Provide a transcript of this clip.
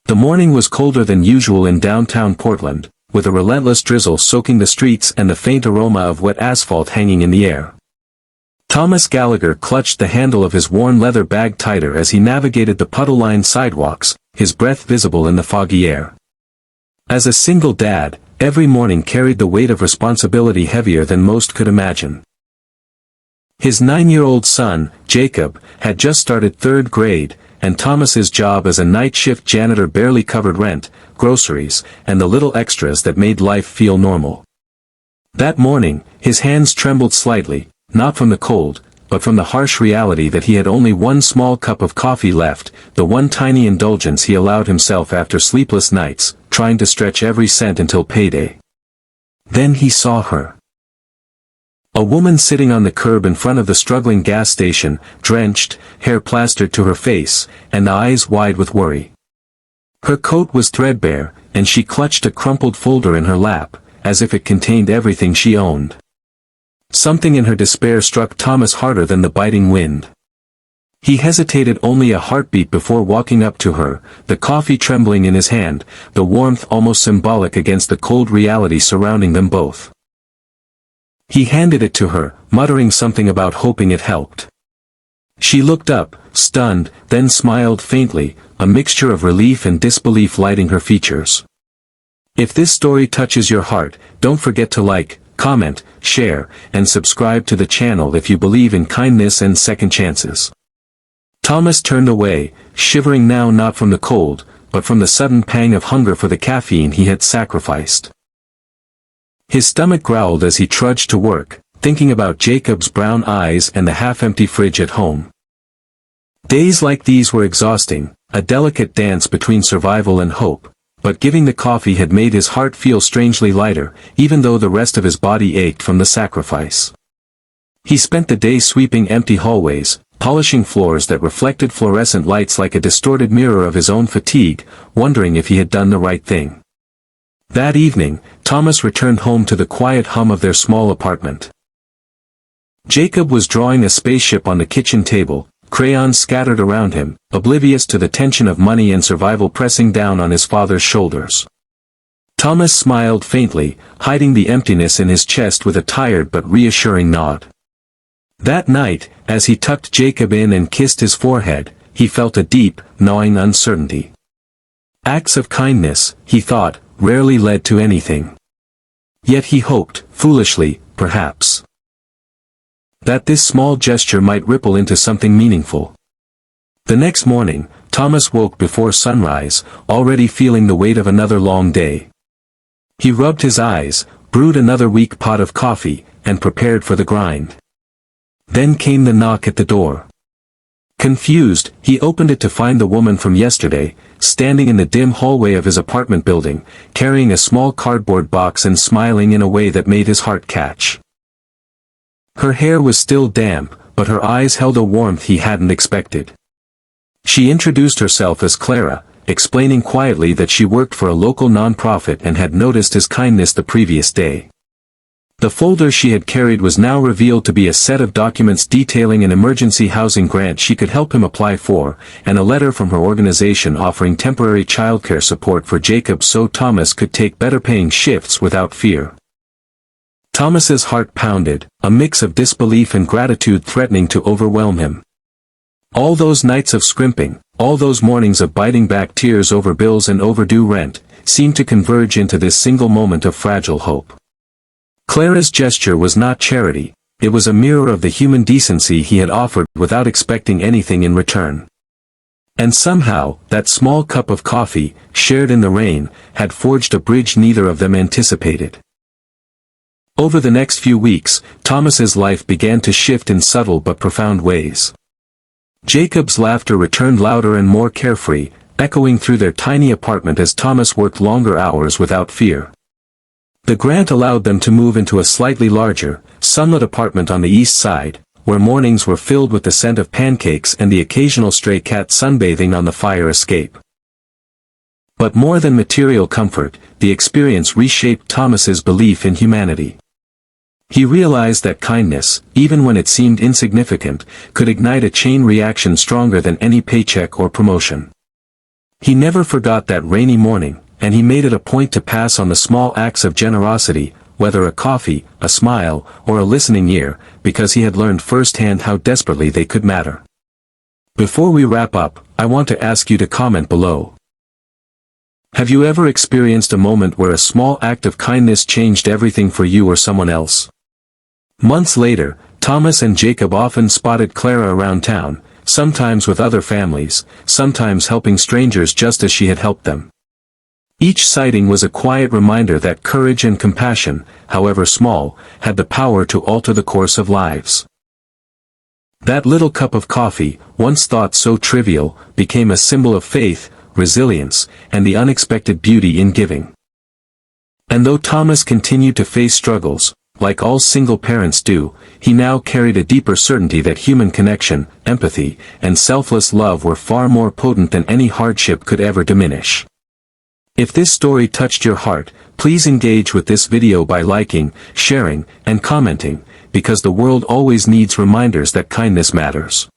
The morning was colder than usual in downtown Portland, with a relentless drizzle soaking the streets and the faint aroma of wet asphalt hanging in the air. Thomas Gallagher clutched the handle of his worn leather bag tighter as he navigated the puddle-lined sidewalks, his breath visible in the foggy air. As a single dad, every morning carried the weight of responsibility heavier than most could imagine. His 9-year-old son, Jacob, had just started 3rd grade, and Thomas's job as a night shift janitor barely covered rent, groceries, and the little extras that made life feel normal. That morning, his hands trembled slightly, not from the cold, but from the harsh reality that he had only one small cup of coffee left, the one tiny indulgence he allowed himself after sleepless nights, trying to stretch every cent until payday. Then he saw her. A woman sitting on the curb in front of the struggling gas station, drenched, hair plastered to her face, and eyes wide with worry. Her coat was threadbare, and she clutched a crumpled folder in her lap, as if it contained everything she owned. Something in her despair struck Thomas harder than the biting wind. He hesitated only a heartbeat before walking up to her, the coffee trembling in his hand, the warmth almost symbolic against the cold reality surrounding them both. He handed it to her, muttering something about hoping it helped. She looked up, stunned, then smiled faintly, a mixture of relief and disbelief lighting her features. If this story touches your heart, don't forget to like, comment, share, and subscribe to the channel if you believe in kindness and second chances. Thomas turned away, shivering now not from the cold, but from the sudden pang of hunger for the caffeine he had sacrificed. His stomach growled as he trudged to work, thinking about Jacob's brown eyes and the half-empty fridge at home. Days like these were exhausting, a delicate dance between survival and hope, but giving the coffee had made his heart feel strangely lighter, even though the rest of his body ached from the sacrifice. He spent the day sweeping empty hallways, polishing floors that reflected fluorescent lights like a distorted mirror of his own fatigue, wondering if he had done the right thing. That evening, Thomas returned home to the quiet hum of their small apartment. Jacob was drawing a spaceship on the kitchen table, crayons scattered around him, oblivious to the tension of money and survival pressing down on his father's shoulders. Thomas smiled faintly, hiding the emptiness in his chest with a tired but reassuring nod. That night, as he tucked Jacob in and kissed his forehead, he felt a deep, gnawing uncertainty. Acts of kindness, he thought, rarely led to anything. Yet he hoped, foolishly, perhaps, that this small gesture might ripple into something meaningful. The next morning, Thomas woke before sunrise, already feeling the weight of another long day. He rubbed his eyes, brewed another weak pot of coffee, and prepared for the grind. Then came the knock at the door. Confused, he opened it to find the woman from yesterday, standing in the dim hallway of his apartment building, carrying a small cardboard box and smiling in a way that made his heart catch. Her hair was still damp, but her eyes held a warmth he hadn't expected. She introduced herself as Clara, explaining quietly that she worked for a local nonprofit and had noticed his kindness the previous day. The folder she had carried was now revealed to be a set of documents detailing an emergency housing grant she could help him apply for, and a letter from her organization offering temporary childcare support for Jacob so Thomas could take better-paying shifts without fear. Thomas's heart pounded, a mix of disbelief and gratitude threatening to overwhelm him. All those nights of scrimping, all those mornings of biting back tears over bills and overdue rent, seemed to converge into this single moment of fragile hope. Clara's gesture was not charity, it was a mirror of the human decency he had offered without expecting anything in return. And somehow, that small cup of coffee, shared in the rain, had forged a bridge neither of them anticipated. Over the next few weeks, Thomas's life began to shift in subtle but profound ways. Jacob's laughter returned louder and more carefree, echoing through their tiny apartment as Thomas worked longer hours without fear. The grant allowed them to move into a slightly larger, sunlit apartment on the east side, where mornings were filled with the scent of pancakes and the occasional stray cat sunbathing on the fire escape. But more than material comfort, the experience reshaped Thomas's belief in humanity. He realized that kindness, even when it seemed insignificant, could ignite a chain reaction stronger than any paycheck or promotion. He never forgot that rainy morning, and he made it a point to pass on the small acts of generosity, whether a coffee, a smile, or a listening ear, because he had learned firsthand how desperately they could matter. Before we wrap up, I want to ask you to comment below. Have you ever experienced a moment where a small act of kindness changed everything for you or someone else? Months later, Thomas and Jacob often spotted Clara around town, sometimes with other families, sometimes helping strangers just as she had helped them. Each sighting was a quiet reminder that courage and compassion, however small, had the power to alter the course of lives. That little cup of coffee, once thought so trivial, became a symbol of faith, resilience, and the unexpected beauty in giving. And though Thomas continued to face struggles, like all single parents do, he now carried a deeper certainty that human connection, empathy, and selfless love were far more potent than any hardship could ever diminish. If this story touched your heart, please engage with this video by liking, sharing, and commenting, because the world always needs reminders that kindness matters.